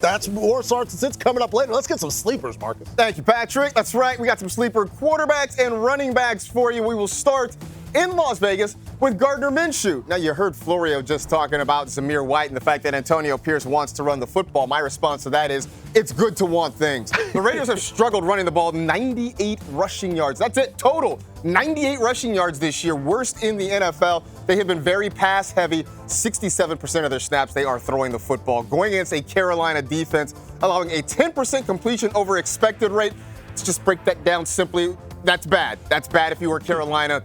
That's more starts and sits coming up later. Let's get some sleepers, Marcus. Thank you, Patrick. That's right. We got some sleeper quarterbacks and running backs for you. We will start in Las Vegas with Gardner Minshew. Now, you heard Florio just talking about Zamir White and the fact that Antonio Pierce wants to run the football. My response to that is, it's good to want things. The Raiders have struggled running the ball, 98 rushing yards. That's it, total. 98 rushing yards this year, worst in the NFL. They have been very pass heavy. 67% of their snaps, they are throwing the football. Going against a Carolina defense, allowing a 10% completion over expected rate. Let's just break that down simply. That's bad. That's bad if you were Carolina.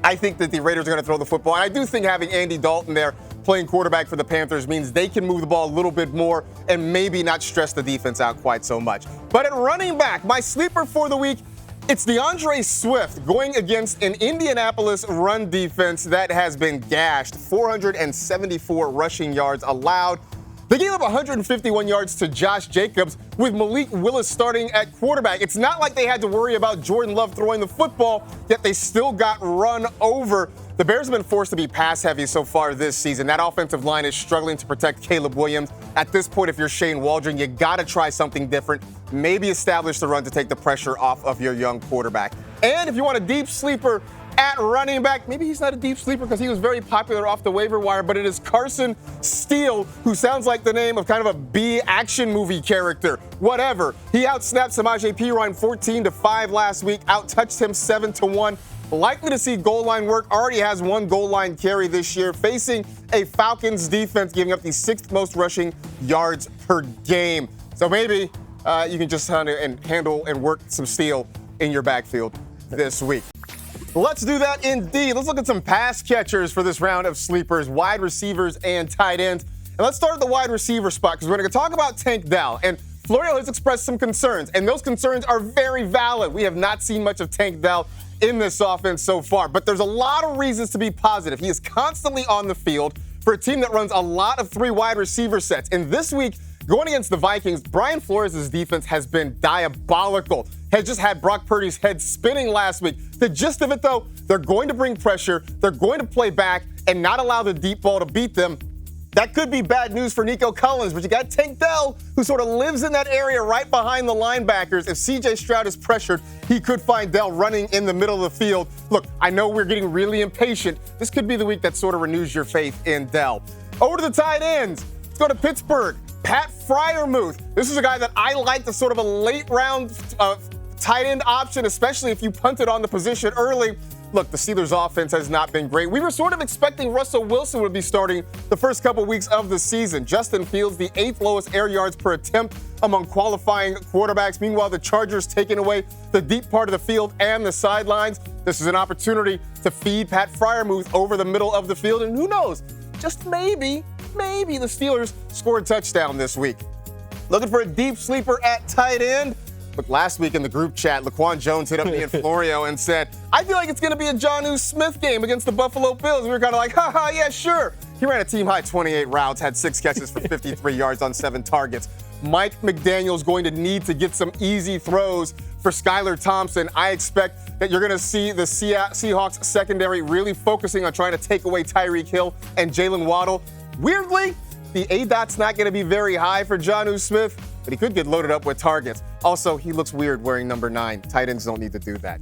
I think that the Raiders are going to throw the football. And I do think having Andy Dalton there playing quarterback for the Panthers means they can move the ball a little bit more and maybe not stress the defense out quite so much. But at running back, my sleeper for the week, it's DeAndre Swift going against an Indianapolis run defense that has been gashed. 474 rushing yards allowed. They gave up 151 yards to Josh Jacobs with Malik Willis starting at quarterback. It's not like they had to worry about Jordan Love throwing the football, yet they still got run over. The Bears have been forced to be pass heavy so far this season. That offensive line is struggling to protect Caleb Williams. At this point, if you're Shane Waldron, you got to try something different. Maybe establish the run to take the pressure off of your young quarterback. And if you want a deep sleeper at running back, maybe he's not a deep sleeper because he was very popular off the waiver wire, but it is Carson Steele, who sounds like the name of kind of a B action movie character. Whatever. He outsnapped Samaje Perine 14-5 last week, outtouched him 7-1. Likely to see goal line work. Already has one goal line carry this year, facing a Falcons defense giving up the 6th most rushing yards per game. So maybe you can just handle and work some Steele in your backfield this week. Let's do that indeed. Let's look at some pass catchers for this round of sleepers, wide receivers and tight ends. And let's start at the wide receiver spot because we're going to talk about Tank Dell. And Florio has expressed some concerns, and those concerns are very valid. We have not seen much of Tank Dell in this offense so far, but there's a lot of reasons to be positive. He is constantly on the field for a team that runs a lot of 3 wide receiver sets. And this week, going against the Vikings, Brian Flores' defense has been diabolical. Has just had Brock Purdy's head spinning last week. The gist of it, though, they're going to bring pressure, they're going to play back, and not allow the deep ball to beat them. That could be bad news for Nico Collins, but you got Tank Dell, who sort of lives in that area right behind the linebackers. If C.J. Stroud is pressured, he could find Dell running in the middle of the field. Look, I know we're getting really impatient. This could be the week that sort of renews your faith in Dell. Over to the tight ends. Let's go to Pittsburgh. Pat Freiermuth. This is a guy that I like, the sort of a late round tight end option, especially if you punted on the position early. Look, the Steelers' offense has not been great. We were sort of expecting Russell Wilson would be starting the first couple weeks of the season. Justin Fields, the 8th lowest air yards per attempt among qualifying quarterbacks. Meanwhile, the Chargers taking away the deep part of the field and the sidelines. This is an opportunity to feed Pat Freiermuth over the middle of the field. And who knows, just maybe the Steelers score a touchdown this week. Looking for a deep sleeper at tight end? Look, last week in the group chat, Laquan Jones hit up me and Florio and said, I feel like it's going to be a Jonnu Smith game against the Buffalo Bills. We were kind of like, haha, yeah, sure. He ran a team-high 28 routes, had 6 catches for 53 yards on 7 targets. Mike McDaniel's going to need to get some easy throws for Skylar Thompson. I expect that you're going to see the Seahawks secondary really focusing on trying to take away Tyreek Hill and Jalen Waddle. Weirdly, the ADOT's not going to be very high for Jonnu Smith, but he could get loaded up with targets. Also, he looks weird wearing number 9. Tight ends don't need to do that.